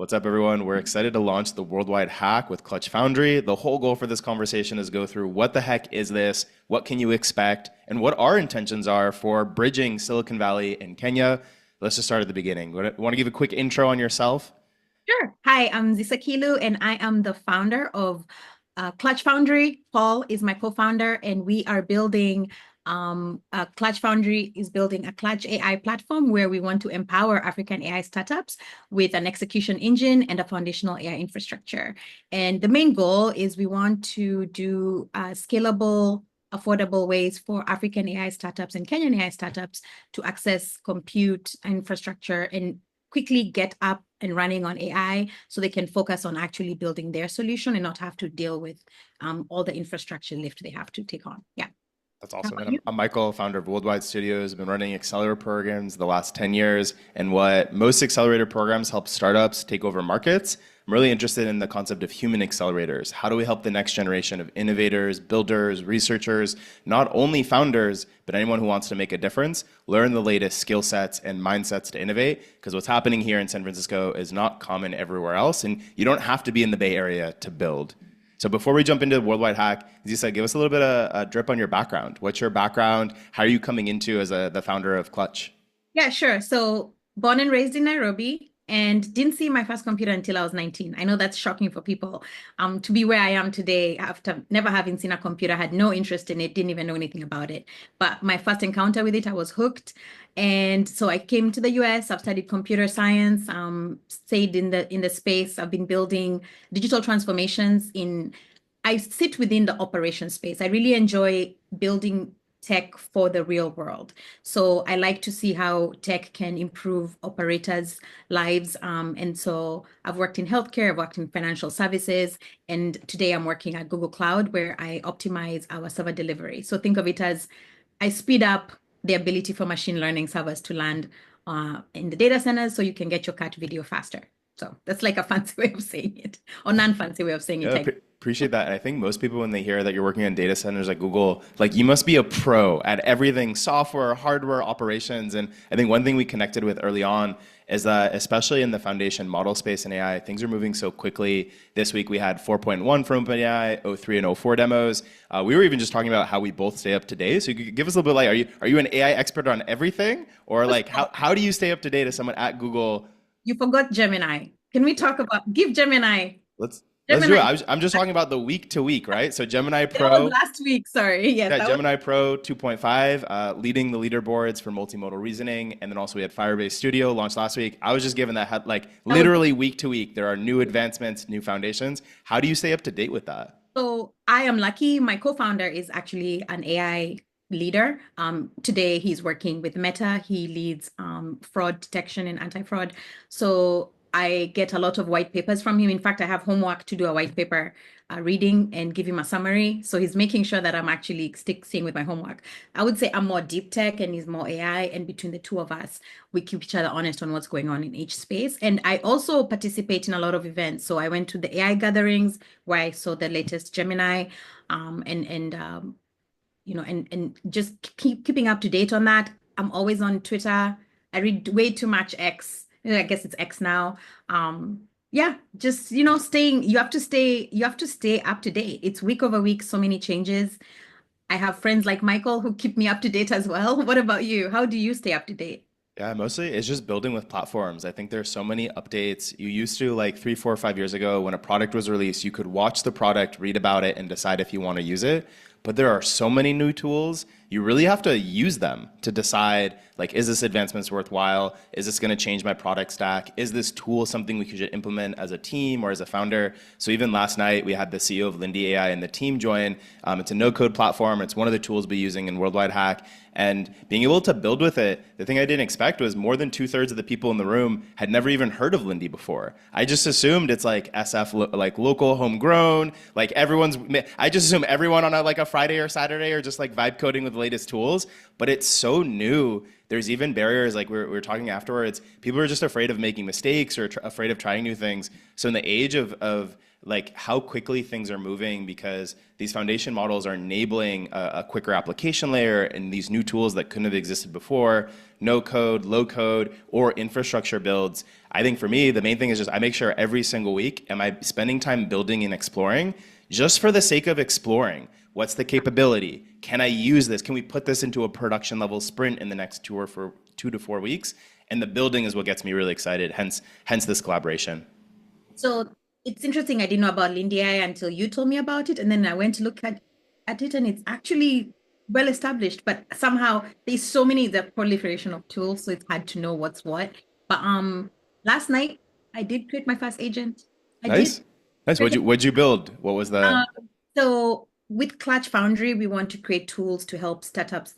What's up, everyone? We're excited to launch the worldwide hack with Clutch Foundry. The whole goal for this conversation is go through what the heck is this, what can you expect, and what our intentions are for bridging Silicon Valley and Kenya. Let's just start at the beginning. Want to give a quick intro on yourself? Sure. Hi, I'm Zisakilu, and I am the founder of Clutch Foundry. Paul is my co-founder, and we are building Clutch Foundry is building a Clutch AI platform where we want to empower African AI startups with an execution engine and a foundational AI infrastructure. And the main goal is we want to do scalable, affordable ways for African AI startups and Kenyan AI startups to access compute infrastructure and quickly get up and running on AI so they can focus on actually building their solution and not have to deal with all the infrastructure lift they have to take on. Yeah. That's How awesome. about And I'm, you? I'm Michael, founder of Worldwide Studios. I've been running accelerator programs the last 10 years. And what most accelerator programs help startups take over markets. I'm really interested in the concept of human accelerators. How do we help the next generation of innovators, builders, researchers, not only founders, but anyone who wants to make a difference, learn the latest skill sets and mindsets to innovate? Because what's happening here in San Francisco is not common everywhere else. And you don't have to be in the Bay Area to build. So before we jump into the Worldwide Hack, as you said, give us a little bit of a drip on your background. What's your background? How are you coming into as the founder of Clutch? Yeah, sure. So born and raised in Nairobi and didn't see my first computer until I was 19. I know that's shocking for people. To be where I am today after never having seen a computer, had no interest in it, didn't even know anything about it. But my first encounter with it, I was hooked. And so I came to the US. I've studied computer science, stayed in the space. I've been building digital transformations in I sit within the operation space. I really enjoy building tech for the real world. So I like to see how tech can improve operators' lives. And so I've worked in healthcare, I've worked in financial services, and today I'm working at Google Cloud where I optimize our server delivery. So think of it as I speed up the ability for machine learning servers to land in the data centers so you can get your cat video faster. So that's like a fancy way of saying it, or non-fancy way of saying it. Yeah, appreciate that. And I think most people, when they hear that you're working on data centers at Google, like you must be a pro at everything, software, hardware, operations. And I think one thing we connected with early on is that, especially in the foundation model space in AI, things are moving so quickly. This week we had 4.1 from OpenAI, O3 and O4 demos. We were even just talking about how we both stay up to date. So you could give us a little bit like, are you an AI expert on everything? Or like, how do you stay up to date as someone at Google? You forgot Gemini. Can we talk about give Gemini? Let's let's do it. Gemini. I'm just talking about the week to week, right? So Gemini That was Pro, last week. Sorry. Yes, yeah, that was. Gemini Pro 2.5, leading the leaderboards for multimodal reasoning, and then also we had Firebase Studio launched last week. I was just given that like That was literally week to week, there are new advancements, new foundations. How do you stay up to date with that? so I am lucky. My co-founder is actually an AI leader. Today he's working with Meta. He leads fraud detection and anti-fraud. So I get a lot of white papers from him. In fact, I have homework to do a white paper reading and give him a summary. So he's making sure that I'm actually staying with my homework. I would say I'm more deep tech and he's more AI. And between the two of us, we keep each other honest on what's going on in each space. And I also participate in a lot of events. So I went to the AI gatherings where I saw the latest Gemini, and and just keeping up to date on that. I'm always on Twitter. I read way too much X. I guess it's X now. Yeah, just staying. You have to stay up to date. It's week over week, so many changes. I have friends like Michael who keep me up to date as well. What about you? How do you stay up to date? Yeah, mostly it's just building with platforms. I think there's so many updates. You used to like 3, 4, 5 years ago when a product was released, you could watch the product, read about it, and decide if you want to use it. But there are so many new tools. You really have to use them to decide like, is this advancement worthwhile? Is this going to change my product stack? Is this tool something we should implement as a team or as a founder? So even last night, we had the CEO of Lindy AI and the team join. It's a no-code platform. It's one of the tools we're using in Worldwide Hack. And being able to build with it, the thing I didn't expect was more than 2/3 of the people in the room had never even heard of Lindy before. I just assumed it's like SF, like local, homegrown, like I just assume everyone on like a Friday or Saturday are just like vibe coding with the latest tools, but it's so new there's even barriers like we were talking afterwards. People are just afraid of making mistakes or afraid of trying new things. So in the age of like how quickly things are moving, because these foundation models are enabling a quicker application layer and these new tools that couldn't have existed before, no code, low code, or infrastructure builds. I think for me, the main thing is just I make sure every single week, am I spending time building and exploring just for the sake of exploring? What's the capability? Can I use this? Can we put this into a production level sprint in the next 2 to 4 weeks? And the building is what gets me really excited. Hence this collaboration. So it's interesting. I didn't know about Lindy AI until you told me about it. And then I went to look at it and it's actually well established, but somehow there's so many, the proliferation of tools. So it's hard to know what's what. But last night I did create my first agent. I did. Nice. Nice. What'd you build? What was the So with Clutch Foundry, we want to create tools to help startups.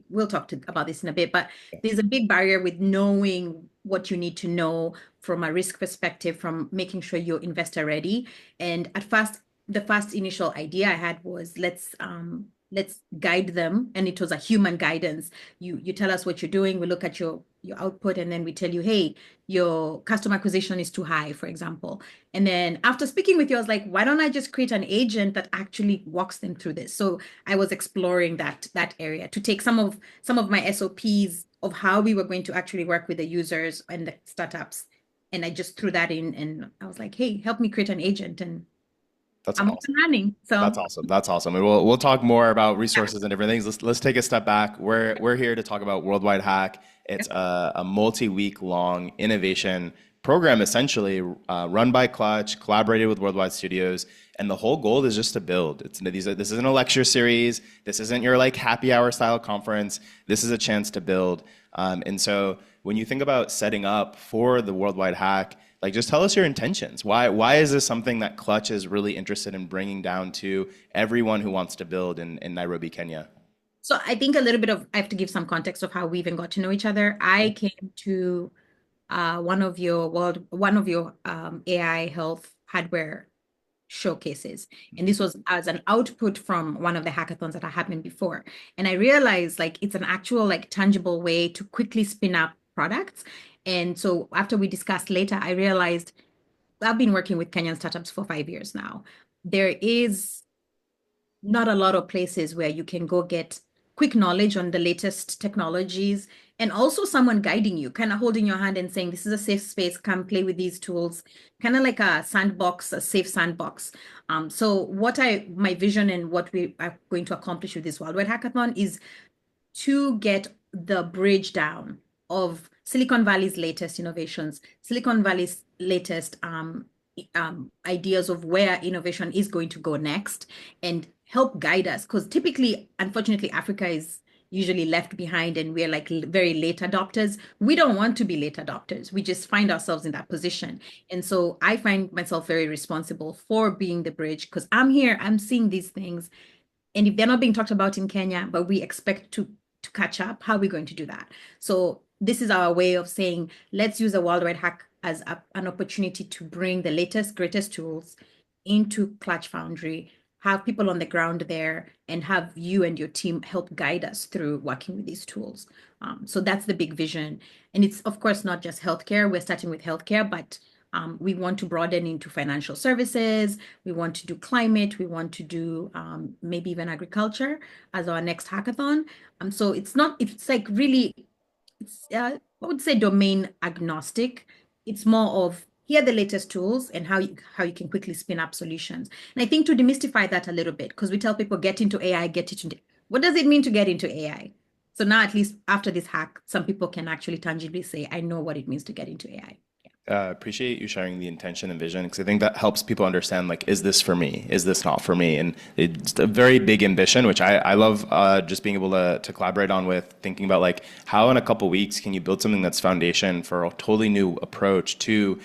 We'll talk about this in a bit, but there's a big barrier with knowing what you need to know from a risk perspective, from making sure you're investor ready. And at first, the first initial idea I had was let's guide them, and it was a human guidance. You tell us what you're doing, we look at your output, and then we tell you, hey, your customer acquisition is too high, for example. And then after speaking with you, I was like, why don't I just create an agent that actually walks them through this? So I was exploring that area to take some of my SOPs of how we were going to actually work with the users and the startups. And I just threw that in, and I was like, hey, help me create an agent. And That's I'm up awesome. and running. So That's awesome. That's awesome. And we'll talk more about resources and different things. Let's take a step back. We're here to talk about Worldwide Hack. It's a multi-week long innovation program, essentially run by Clutch, collaborated with Worldwide Studios, and the whole goal is just to build. This isn't a lecture series. This isn't your like happy hour style conference. This is a chance to build. And so when you think about setting up for the Worldwide Hack, like, just tell us your intentions. Why is this something that Clutch is really interested in bringing down to everyone who wants to build in Nairobi, Kenya? So I think I have to give some context of how we even got to know each other. I came to one of your AI health hardware showcases, and this was as an output from one of the hackathons that had happened before. And I realized like it's an actual like tangible way to quickly spin up products. And so after we discussed later, I realized I've been working with Kenyan startups for 5 years now. There is not a lot of places where you can go get quick knowledge on the latest technologies, and also someone guiding you, kind of holding your hand and saying, this is a safe space, come play with these tools, kind of like a sandbox, a safe sandbox. So my vision and what we are going to accomplish with this Worldwide Hackathon is to get the bridge down of Silicon Valley's latest innovations, Silicon Valley's latest ideas of where innovation is going to go next, and help guide us. Because typically, unfortunately, Africa is usually left behind and we're like very late adopters. We don't want to be late adopters. We just find ourselves in that position. And so I find myself very responsible for being the bridge, because I'm here, I'm seeing these things. And if they're not being talked about in Kenya, but we expect to catch up, how are we going to do that? So this is our way of saying, let's use a Worldwide Hack as an opportunity to bring the latest, greatest tools into Clutch Foundry, have people on the ground there, and have you and your team help guide us through working with these tools. So that's the big vision. And it's, of course, not just healthcare. We're starting with healthcare, but we want to broaden into financial services. We want to do climate. We want to do maybe even agriculture as our next hackathon. So it's like really, I would say domain agnostic. It's more of here are the latest tools and how you can quickly spin up solutions. And I think to demystify that a little bit, because we tell people get into AI, what does it mean to get into AI? So now at least after this hack, some people can actually tangibly say, I know what it means to get into AI. Appreciate you sharing the intention and vision, because I think that helps people understand, like, is this for me? Is this not for me? And it's a very big ambition, which I love just being able to collaborate on, with thinking about like how in a couple weeks can you build something that's foundation for a totally new approach to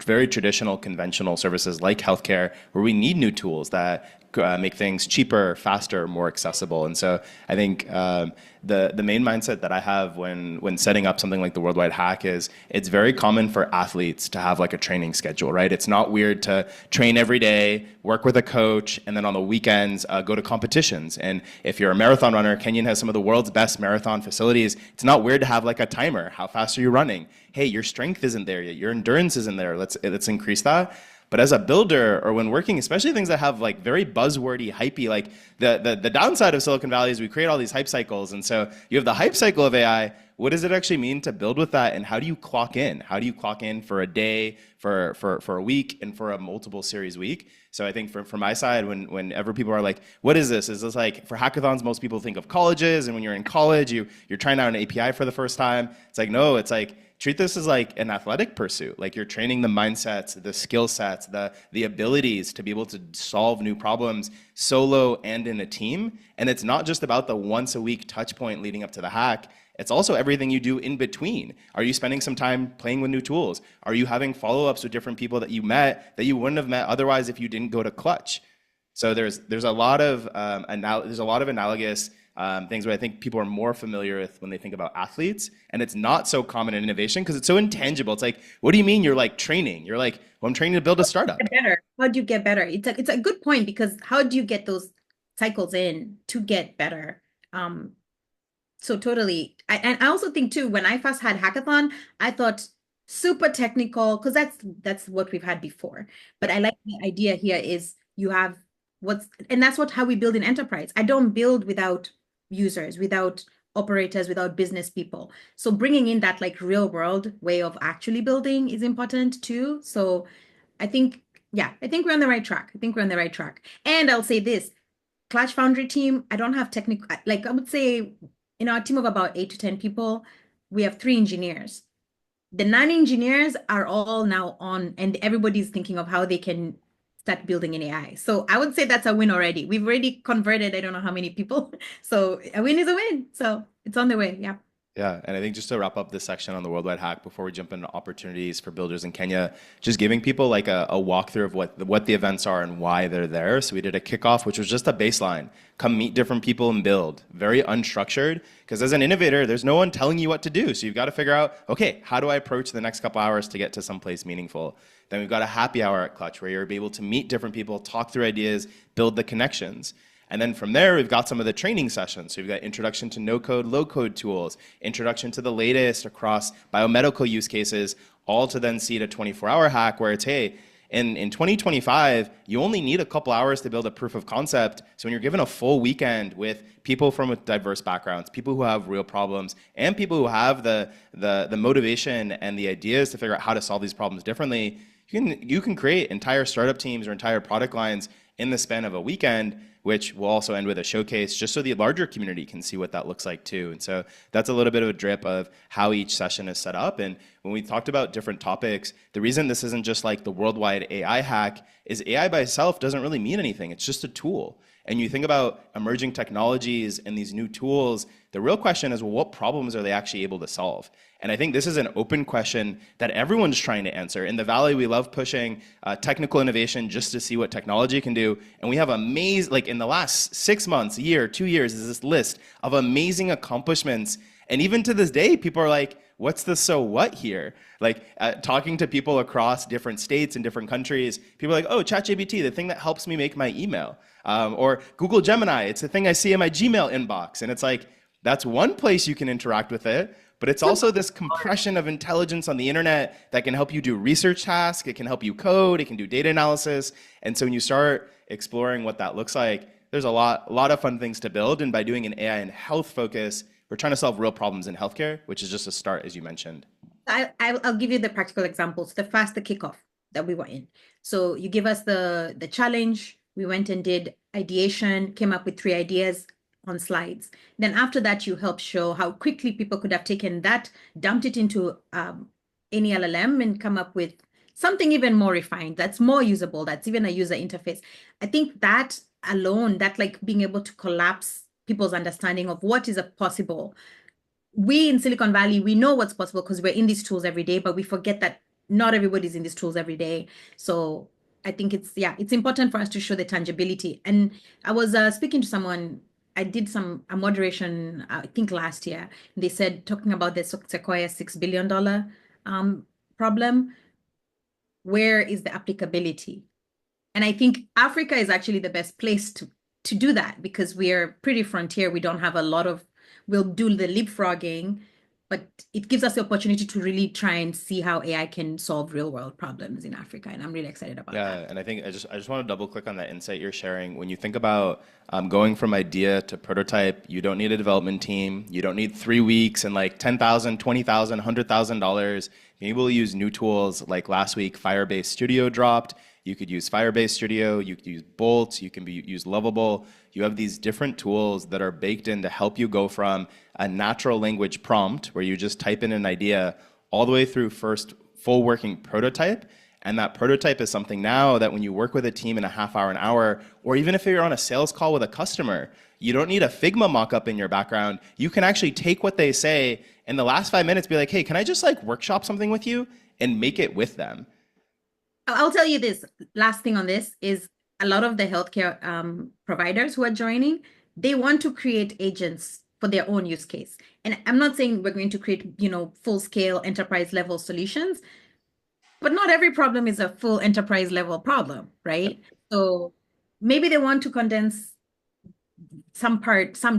very traditional conventional services like healthcare, where we need new tools that make things cheaper, faster, more accessible. And so I think the main mindset that I have when setting up something like the Worldwide Hack is it's very common for athletes to have like a training schedule, right? It's not weird to train every day, work with a coach, and then on the weekends go to competitions. And if you're a marathon runner, Kenyon has some of the world's best marathon facilities. It's not weird to have like a timer. How fast are you running? Hey, your strength isn't there yet. Your endurance isn't there. Let's increase that. But as a builder or when working, especially things that have like very buzzwordy, hypey, like the downside of Silicon Valley is we create all these hype cycles. And so you have the hype cycle of AI. What does it actually mean to build with that? And how do you clock in? How do you clock in for a day, for a week, and for a multiple series week? So I think from my side, whenever people are like, what is this? Is this like for hackathons, most people think of colleges. And when you're in college, you're trying out an API for the first time. It's like, no, it's like, treat this as like an athletic pursuit. Like you're training the mindsets, the skill sets, the abilities to be able to solve new problems solo and in a team. And it's not just about the once a week touch point leading up to the hack. It's also everything you do in between. Are you spending some time playing with new tools? Are you having follow-ups with different people that you met that you wouldn't have met otherwise if you didn't go to Clutch? So there's a lot of analogous things where I think people are more familiar with when they think about athletes, and it's not so common in innovation because it's so intangible. It's like, what do you mean you're like training? You're like, well, I'm training to build a startup. Better. How do you get better? It's a good point because how do you get those cycles in to get better? So totally. And I also think too, when I first had Hackathon, I thought super technical because that's what we've had before. But I like the idea here is you have and that's how we build in enterprise. I don't build without users, without operators, without business people. So bringing in that like real world way of actually building is important too. So I think, yeah, I think we're on the right track. I think we're on the right track. And I'll say this, Clutch Foundry team, I don't have technical, like I would say in our team of about 8 to 10 people, we have 3 engineers. The 9 engineers are all now on, and everybody's thinking of how they can start building in AI. So I would say that's a win already. We've already converted, I don't know how many people. So a win is a win. So it's on the way. Yeah. Yeah, and I think just to wrap up this section on the Worldwide Hack before we jump into opportunities for builders in Kenya, just giving people like a walkthrough of what the events are and why they're there. So we did a kickoff, which was just a baseline. Come meet different people and build. Very unstructured, because as an innovator, there's no one telling you what to do. So you've got to figure out, okay, how do I approach the next couple hours to get to someplace meaningful? Then we've got a happy hour at Clutch where you're able to meet different people, talk through ideas, build the connections. And then from there, we've got some of the training sessions. So we've got introduction to no-code, low-code tools, introduction to the latest across biomedical use cases, all to then seed a 24-hour hack where it's, hey, in 2025, you only need a couple hours to build a proof of concept. So when you're given a full weekend with people from diverse backgrounds, people who have real problems, and people who have the motivation and the ideas to figure out how to solve these problems differently, you can create entire startup teams or entire product lines in the span of a weekend, which will also end with a showcase just so the larger community can see what that looks like too. And so that's a little bit of a drip of how each session is set up. And when we talked about different topics, the reason this isn't just like the worldwide AI hack is AI by itself doesn't really mean anything. It's just a tool. And you think about emerging technologies and these new tools, the real question is, well, what problems are they actually able to solve? And I think this is an open question that everyone's trying to answer. In the Valley, we love pushing technical innovation just to see what technology can do. And we have like in the last 6 months, a year, 2 years, is this list of amazing accomplishments. And even to this day, people are like, what's the so what here? Like talking to people across different states and different countries, people are like, oh, ChatGPT, the thing that helps me make my email. Or Google Gemini, it's the thing I see in my Gmail inbox. And it's like, that's one place you can interact with it, but it's also this compression of intelligence on the internet that can help you do research tasks, it can help you code, it can do data analysis. And so when you start exploring what that looks like, there's a lot of fun things to build. And by doing an AI and health focus, we're trying to solve real problems in healthcare, which is just a start, as you mentioned. I'll give you the practical examples. The kickoff that we were in. So you give us the challenge. We went and did ideation, came up with 3 ideas on slides. Then after that, you help show how quickly people could have taken that, dumped it into any LLM and come up with something even more refined, that's more usable, that's even a user interface. I think that alone, that like being able to collapse people's understanding of what is possible. We in Silicon Valley, we know what's possible because we're in these tools every day, but we forget that not everybody's in these tools every day. So I think it's important for us to show the tangibility. And I was speaking to someone, I did a moderation, I think last year. They said, talking about the Sequoia $6 billion problem, where is the applicability? And I think Africa is actually the best place to do that because we are pretty frontier. We don't have a lot of, we'll do the leapfrogging, but it gives us the opportunity to really try and see how AI can solve real world problems in Africa. And I'm really excited about that. Yeah, and I think I just want to double click on that insight you're sharing. When you think about going from idea to prototype, you don't need a development team. You don't need 3 weeks and like 10,000, 20,000, $100,000. Being able to use new tools like last week, Firebase Studio dropped. You could use Firebase Studio. You could use Bolt. You can use Lovable. You have these different tools that are baked in to help you go from a natural language prompt where you just type in an idea all the way through first full working prototype. And that prototype is something now that when you work with a team in a half hour, an hour, or even if you're on a sales call with a customer, you don't need a Figma mockup in your background. You can actually take what they say in the last 5 minutes, be like, hey, can I just like workshop something with you and make it with them? I'll tell you this last thing on this is a lot of the healthcare providers who are joining, they want to create agents for their own use case. And I'm not saying we're going to create, full scale enterprise level solutions, but not every problem is a full enterprise level problem, right? So maybe they want to condense some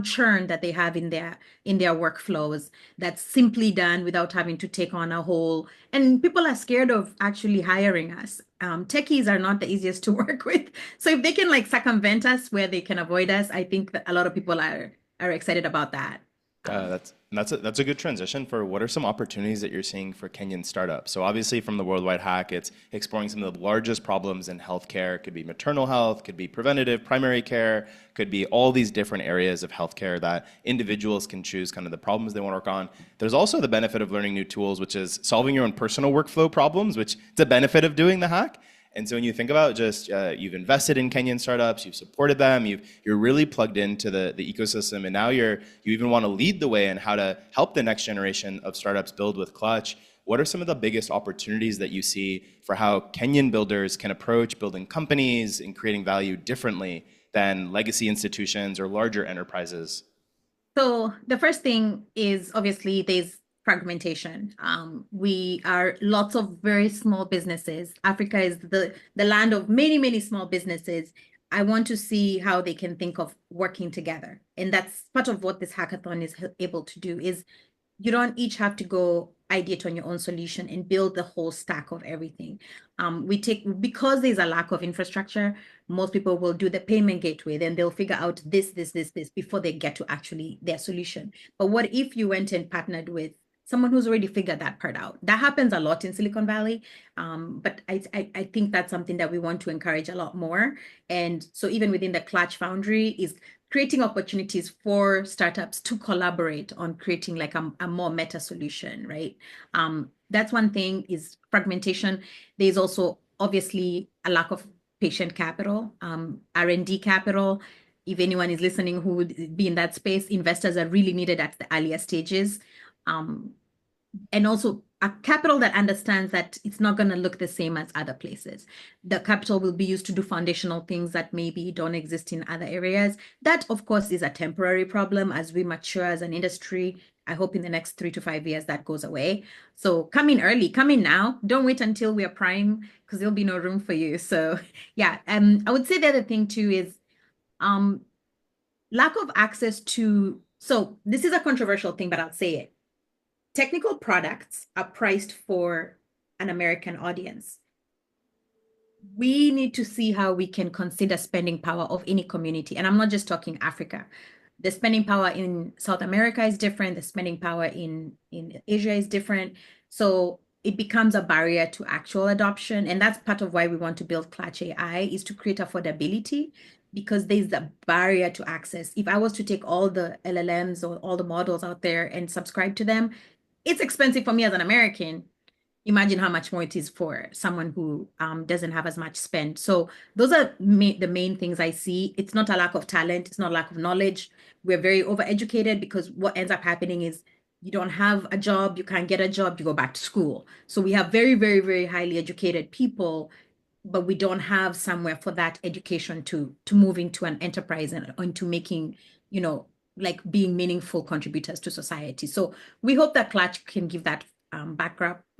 churn that they have in their workflows that's simply done without having to take on a whole. And people are scared of actually hiring us. Techies are not the easiest to work with. So if they can like circumvent us where they can avoid us, I think that a lot of people are excited about that. Um, That's a good transition for what are some opportunities that you're seeing for Kenyan startups. So obviously from the Worldwide Hack, it's exploring some of the largest problems in healthcare. It could be maternal health, could be preventative, primary care, could be all these different areas of healthcare that individuals can choose kind of the problems they want to work on. There's also the benefit of learning new tools, which is solving your own personal workflow problems, which is a benefit of doing the hack. And so when you think about just you've invested in Kenyan startups, you've supported them, you're really plugged into the ecosystem, and now you even want to lead the way in how to help the next generation of startups build with Clutch. What are some of the biggest opportunities that you see for how Kenyan builders can approach building companies and creating value differently than legacy institutions or larger enterprises? So the first thing is obviously there's fragmentation. We are lots of very small businesses. Africa is the land of many, many small businesses. I want to see how they can think of working together. And that's part of what this hackathon is able to do is you don't each have to go ideate on your own solution and build the whole stack of everything. Because there's a lack of infrastructure, most people will do the payment gateway, then they'll figure out this before they get to actually their solution. But what if you went and partnered with someone who's already figured that part out? That happens a lot in Silicon Valley. But I think that's something that we want to encourage a lot more. And so even within the Clutch Foundry is creating opportunities for startups to collaborate on creating like a more meta solution, right? That's one thing is fragmentation. There's also obviously a lack of patient capital, R&D capital. If anyone is listening who would be in that space, investors are really needed at the earlier stages. And also a capital that understands that it's not going to look the same as other places. The capital will be used to do foundational things that maybe don't exist in other areas. That, of course, is a temporary problem as we mature as an industry. I hope in the next 3 to 5 years that goes away. So come in early, come in now. Don't wait until we are prime because there'll be no room for you. So yeah, I would say the other thing too is lack of access to, so this is a controversial thing, but I'll say it. Technical products are priced for an American audience. We need to see how we can consider spending power of any community. And I'm not just talking Africa. The spending power in South America is different. The spending power in Asia is different. So it becomes a barrier to actual adoption. And that's part of why we want to build Clutch AI is to create affordability because there's a barrier to access. If I was to take all the LLMs or all the models out there and subscribe to them, it's expensive for me as an American. Imagine how much more it is for someone who doesn't have as much spend. So those are the main things I see. It's not a lack of talent. It's not a lack of knowledge. We're very overeducated because what ends up happening is you don't have a job, you can't get a job, you go back to school. So we have very, very, very highly educated people but we don't have somewhere for that education to move into an enterprise and into making, you know, like being meaningful contributors to society. So we hope that Clutch can give that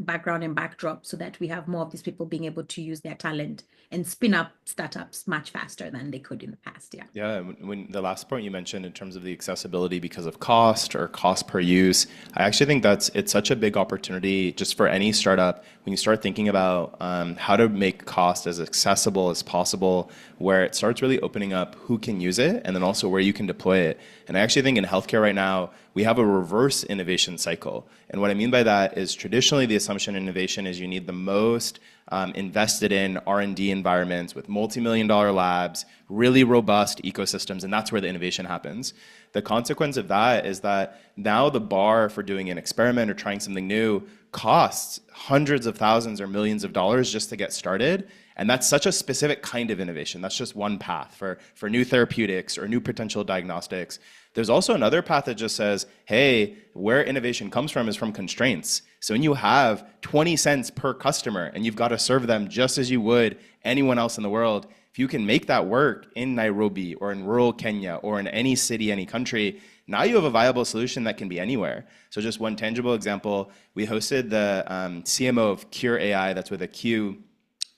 background and backdrop so that we have more of these people being able to use their talent and spin up startups much faster than they could in the past. Yeah. Yeah, when the last point you mentioned in terms of the accessibility because of cost or cost per use, I actually think it's such a big opportunity just for any startup when you start thinking about how to make cost as accessible as possible, where it starts really opening up who can use it and then also where you can deploy it. And I actually think in healthcare right now, we have a reverse innovation cycle. And what I mean by that is traditionally the assumption in innovation is you need the most invested in R&D environments with multi-million-dollar labs, really robust ecosystems, and that's where the innovation happens. The consequence of that is that now the bar for doing an experiment or trying something new costs hundreds of thousands or millions of dollars just to get started. And that's such a specific kind of innovation. That's just one path for new therapeutics or new potential diagnostics. There's also another path that just says, hey, where innovation comes from is from constraints. So when you have 20 cents per customer and you've got to serve them just as you would anyone else in the world, if you can make that work in Nairobi or in rural Kenya or in any city, any country, now you have a viable solution that can be anywhere. So just one tangible example, we hosted the CMO of Cure AI, that's with a Q,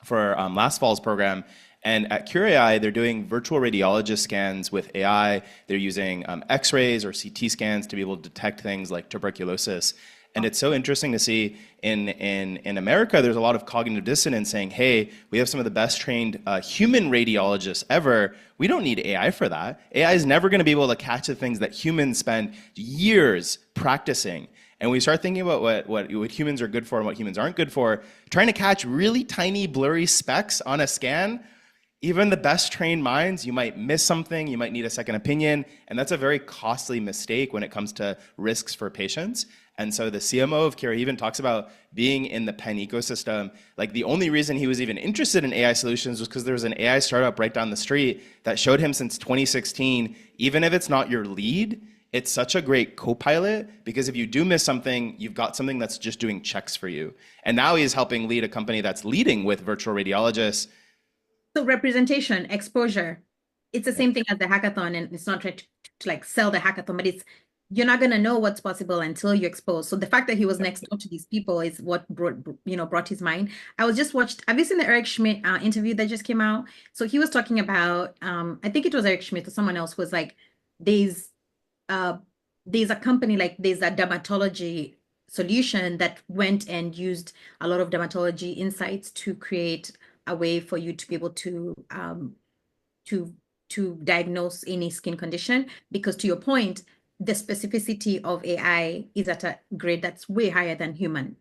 for last fall's program. And at Cure AI, they're doing virtual radiologist scans with AI. They're using X-rays or CT scans to be able to detect things like tuberculosis. And it's so interesting to see in America, there's a lot of cognitive dissonance saying, hey, we have some of the best trained human radiologists ever. We don't need AI for that. AI is never going to be able to catch the things that humans spend years practicing. And we start thinking about what humans are good for and what humans aren't good for, trying to catch really tiny blurry specks on a scan. Even the best trained minds, you might miss something, you might need a second opinion, and that's a very costly mistake when it comes to risks for patients. And so the CMO of Cure even talks about being in the pen ecosystem. Like the only reason he was even interested in AI solutions was because there was an AI startup right down the street that showed him since 2016, even if it's not your lead, it's such a great co-pilot because if you do miss something, you've got something that's just doing checks for you. And now he's helping lead a company that's leading with virtual radiologists. So representation, exposure, it's the same thing as the hackathon, and it's not trying to like sell the hackathon, but it's you're not going to know what's possible until you expose. So the fact that he was next door to these people is what brought his mind. I was just watched. Have you seen the Eric Schmidt interview that just came out? So he was talking about, I think it was Eric Schmidt or someone else was like, there's a company like there's a dermatology solution that went and used a lot of dermatology insights to create a way for you to be able to diagnose any skin condition, because to your point, the specificity of AI is at a grade that's way higher than human.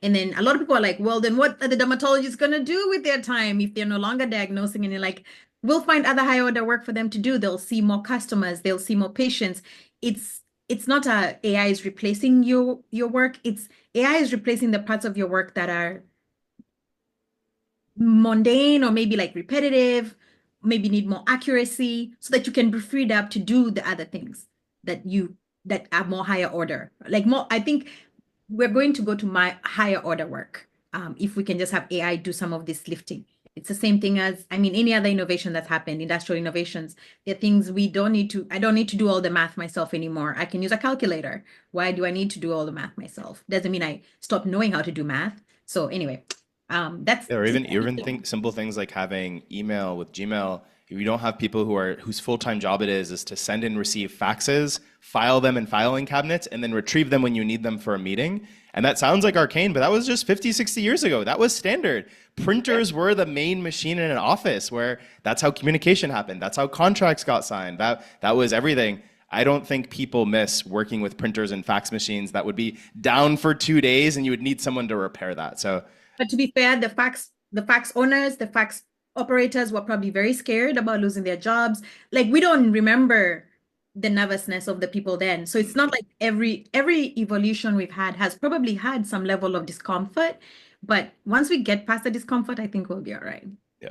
And then a lot of people are like, well, then what are the dermatologists going to do with their time if they're no longer diagnosing? And you're like, we'll find other higher order work for them to do. They'll see more customers, they'll see more patients. It's not AI is replacing your work. It's AI is replacing the parts of your work that are mundane or maybe like repetitive, maybe need more accuracy so that you can be freed up to do the other things that are more higher order. Like more, I think we're going to go to my higher order work if we can just have AI do some of this lifting. It's the same thing as, I mean, any other innovation that's happened, industrial innovations. There are things I don't need to do all the math myself anymore. I can use a calculator. Why do I need to do all the math myself? Doesn't mean I stop knowing how to do math. So anyway, that's Yeah, or even think simple things like having email with Gmail. You don't have people whose full-time job it is to send and receive faxes, file them in filing cabinets, and then retrieve them when you need them for a meeting. And that sounds like arcane, but that was just 50, 60 years ago. That was standard. Printers were the main machine in an office where that's how communication happened. That's how contracts got signed. That was everything. I don't think people miss working with printers and fax machines that would be down for 2 days and you would need someone to repair that. So, but to be fair, the fax owners, the fax operators were probably very scared about losing their jobs. Like we don't remember the nervousness of the people then. So it's not like every evolution we've had has probably had some level of discomfort. But once we get past the discomfort, I think we'll be all right. yeah,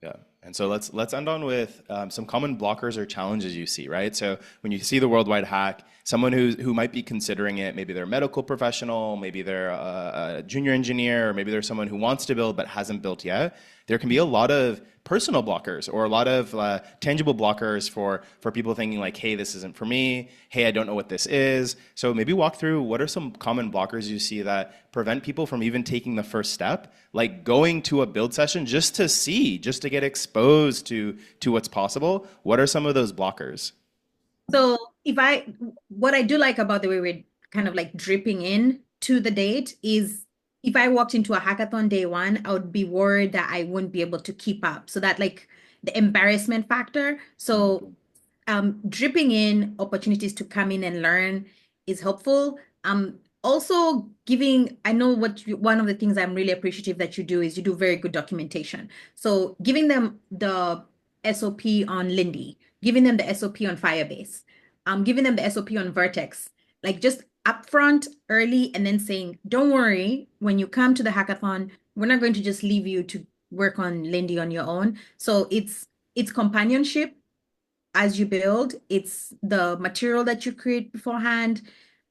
yeah. And so let's end on with some common blockers or challenges you see, right? So when you see the worldwide hack, someone who might be considering it, maybe they're a medical professional, maybe they're a junior engineer, or maybe they're someone who wants to build but hasn't built yet. There can be a lot of personal blockers or a lot of tangible blockers for people thinking like, hey, this isn't for me. Hey, I don't know what this is. So maybe walk through what are some common blockers you see that prevent people from even taking the first step, like going to a build session just to see, just to get exposed to what's possible. What are some of those blockers? So what I do like about the way we're kind of like dripping in to the date is if I walked into a hackathon day one, I would be worried that I wouldn't be able to keep up. So that like the embarrassment factor. So dripping in opportunities to come in and learn is helpful. Also giving, I know one of the things I'm really appreciative that you do is you do very good documentation. So giving them the SOP on Lindy, giving them the SOP on Firebase, giving them the SOP on Vertex, like just upfront early and then saying, don't worry, when you come to the hackathon, we're not going to just leave you to work on Lindy on your own. So it's companionship as you build. It's the material that you create beforehand.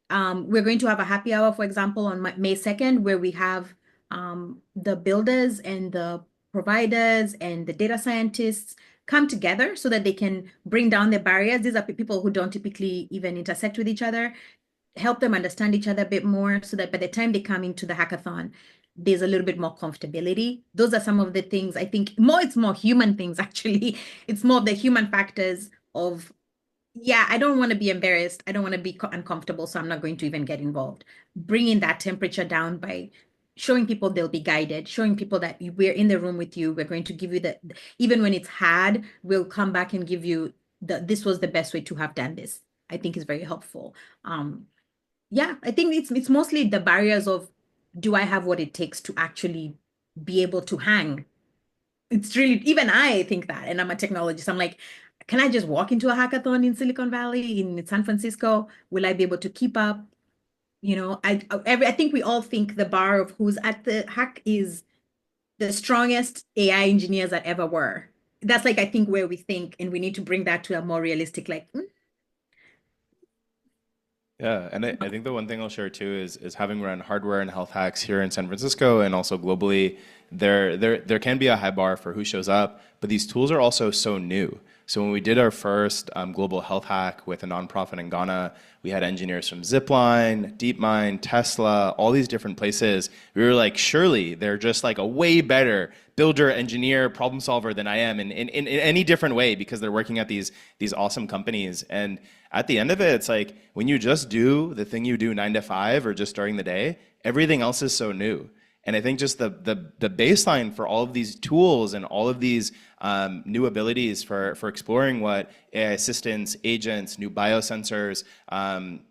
We're going to have a happy hour, for example, on May 2nd, where we have the builders and the providers and the data scientists come together so that they can bring down their barriers. These are people who don't typically even intersect with each other, help them understand each other a bit more so that by the time they come into the hackathon, there's a little bit more comfortability. Those are some of the things I think it's more human things, actually. It's more of the human factors of, yeah, I don't want to be embarrassed. I don't want to be uncomfortable, so I'm not going to even get involved. Bringing that temperature down by showing people they'll be guided, showing people that we're in the room with you. We're going to give you even when it's hard, we'll come back and give you this was the best way to have done this. I think is very helpful. Yeah, I think it's mostly the barriers of, do I have what it takes to actually be able to hang? It's really, even I think that, and I'm a technologist. I'm like, can I just walk into a hackathon in Silicon Valley, in San Francisco? Will I be able to keep up? I think we all think the bar of who's at the hack is the strongest AI engineers that ever were. That's like, I think where we think, and we need to bring that to a more realistic, like, Yeah, and I think the one thing I'll share too is having run hardware and health hacks here in San Francisco and also globally, there can be a high bar for who shows up, but these tools are also so new. So when we did our first global health hack with a nonprofit in Ghana, we had engineers from Zipline, DeepMind, Tesla, all these different places. We were like, surely they're just like a way better builder, engineer, problem solver than I am in any different way because they're working at these awesome companies. And at the end of it, it's like when you just do the thing you do 9 to 5 or just during the day, everything else is so new. And I think just the baseline for all of these tools and all of these new abilities for exploring what AI assistants, agents, new biosensors,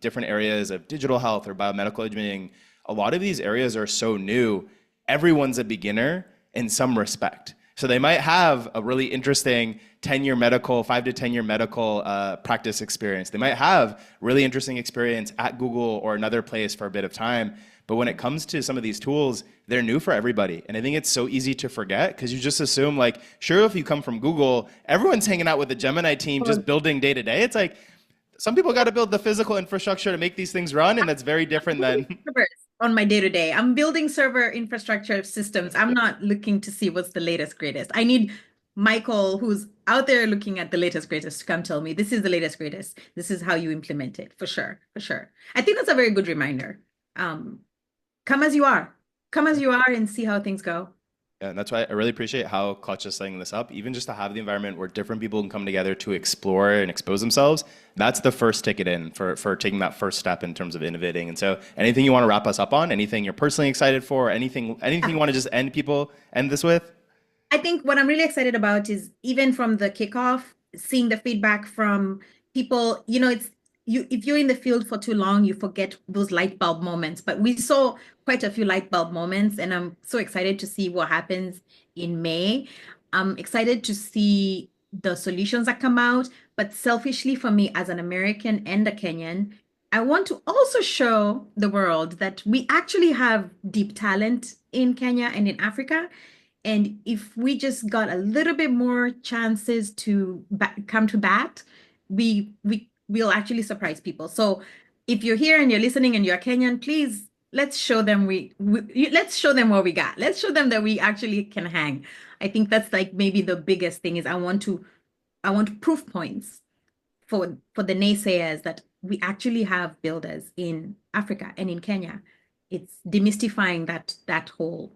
different areas of digital health or biomedical imaging, a lot of these areas are so new. Everyone's a beginner in some respect. So they might have a really interesting 10-year medical, 5 to 10 year medical practice experience. They might have really interesting experience at Google or another place for a bit of time. But when it comes to some of these tools, they're new for everybody. And I think it's so easy to forget because you just assume like, sure, if you come from Google, everyone's hanging out with the Gemini team just building day to day. It's like, some people got to build the physical infrastructure to make these things run. And that's very different than servers on my day to day. I'm building server infrastructure systems. I'm not looking to see what's the latest, greatest. I need Michael, who's out there looking at the latest, greatest, to come tell me this is the latest, greatest. This is how you implement it, for sure, for sure. I think that's a very good reminder. Come as you are. Come as you are and see how things go. Yeah, and that's why I really appreciate how Clutch is setting this up. Even just to have the environment where different people can come together to explore and expose themselves, that's the first ticket in for taking that first step in terms of innovating. And so anything you want to wrap us up on, anything you're personally excited for, anything you want to just end this with? I think what I'm really excited about is even from the kickoff, seeing the feedback from people, if you're in the field for too long, you forget those light bulb moments. But we saw quite a few light bulb moments, and I'm so excited to see what happens in May. I'm excited to see the solutions that come out. But selfishly for me as an American and a Kenyan, I want to also show the world that we actually have deep talent in Kenya and in Africa. And if we just got a little bit more chances to come to bat, we'll actually surprise people. So if you're here and you're listening and you're Kenyan, please let's show them let's show them what we got. Let's show them that we actually can hang. I think that's like maybe the biggest thing is I want proof points for the naysayers that we actually have builders in Africa and in Kenya. It's demystifying that whole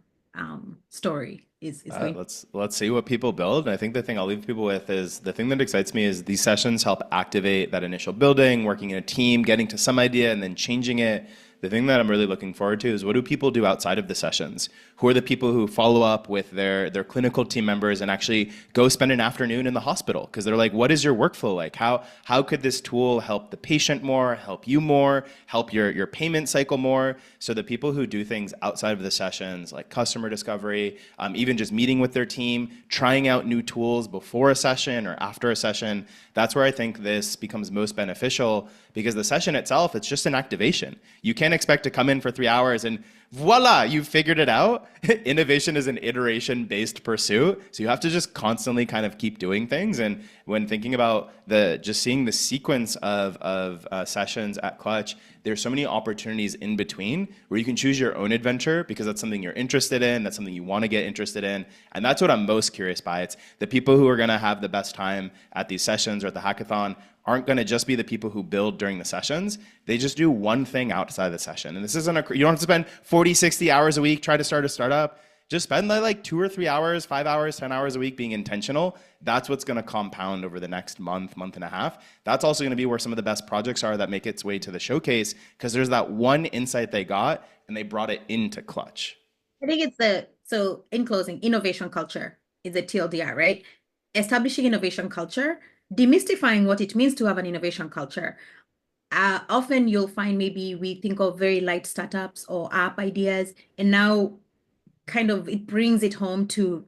story is going. Let's see what people build. And I think the thing I'll leave people with is the thing that excites me is these sessions help activate that initial building, working in a team, getting to some idea and then changing it. The thing that I'm really looking forward to is what do people do outside of the sessions? Who are the people who follow up with their clinical team members and actually go spend an afternoon in the hospital? Because they're like, what is your workflow like? How could this tool help the patient more, help you more, help your payment cycle more? So the people who do things outside of the sessions, like customer discovery, even just meeting with their team, trying out new tools before a session or after a session, that's where I think this becomes most beneficial because the session itself, it's just an activation. You can't expect to come in for 3 hours and voila, you've figured it out. Innovation is an iteration-based pursuit. So you have to just constantly kind of keep doing things. And when thinking about just seeing the sequence of sessions at Clutch, there's so many opportunities in between where you can choose your own adventure because that's something you're interested in, that's something you want to get interested in. And that's what I'm most curious by. It's the people who are going to have the best time at these sessions or at the hackathon aren't going to just be the people who build during the sessions. They just do one thing outside the session. And this isn't you don't have to spend 40, 60 hours a week trying to start a startup. Just spend like 2 or 3 hours, 5 hours, 10 hours a week being intentional. That's what's going to compound over the next month, month and a half. That's also going to be where some of the best projects are that make its way to the showcase because there's that one insight they got and they brought it into Clutch. I think so in closing, innovation culture is a TLDR, right? Establishing innovation culture, demystifying what it means to have an innovation culture. Often you'll find maybe we think of very light startups or app ideas, and now kind of it brings it home to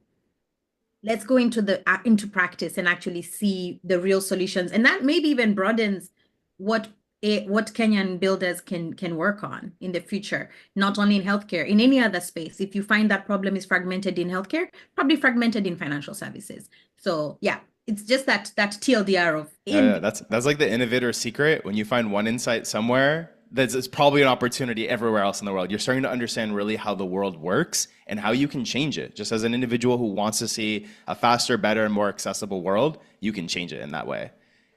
let's go into practice and actually see the real solutions, and that maybe even broadens what Kenyan builders can work on in the future, not only in healthcare, in any other space. If you find that problem is fragmented in healthcare, probably fragmented in financial services. So yeah, it's just that TLDR of Yeah, that's like the innovator's secret. When you find one insight somewhere, it's probably an opportunity everywhere else in the world. You're starting to understand really how the world works and how you can change it. Just as an individual who wants to see a faster, better, and more accessible world, you can change it in that way.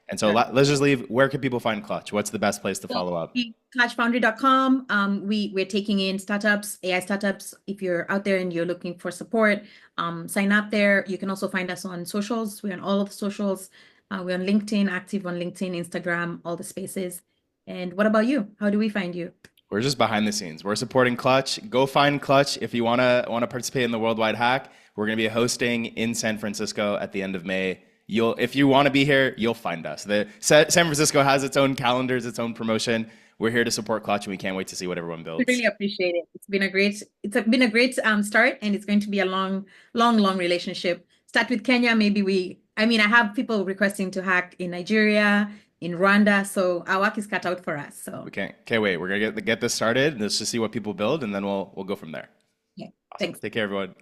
And so let's just leave. Where can people find Clutch? What's the best place to follow up? ClutchFoundry.com. We're taking in startups, AI startups. If you're out there and you're looking for support, sign up there. You can also find us on socials. We're on all of the socials. We're on LinkedIn, active on LinkedIn, Instagram, all the spaces. And what about you? How do we find you? We're just behind the scenes. We're supporting Clutch. Go find Clutch if you wanna participate in the Worldwide Hack. We're gonna be hosting in San Francisco at the end of May. If you want to be here, you'll find us. San Francisco has its own calendars, its own promotion. We're here to support Clutch, and we can't wait to see what everyone builds. We really appreciate it. It's been a great start, and it's going to be a long relationship. Start with Kenya. I have people requesting to hack in Nigeria, in Rwanda, so our work is cut out for us. So we can't wait. We're gonna get this started, and let's just see what people build, and then we'll go from there. Yeah. Awesome. Thanks. Take care, everyone.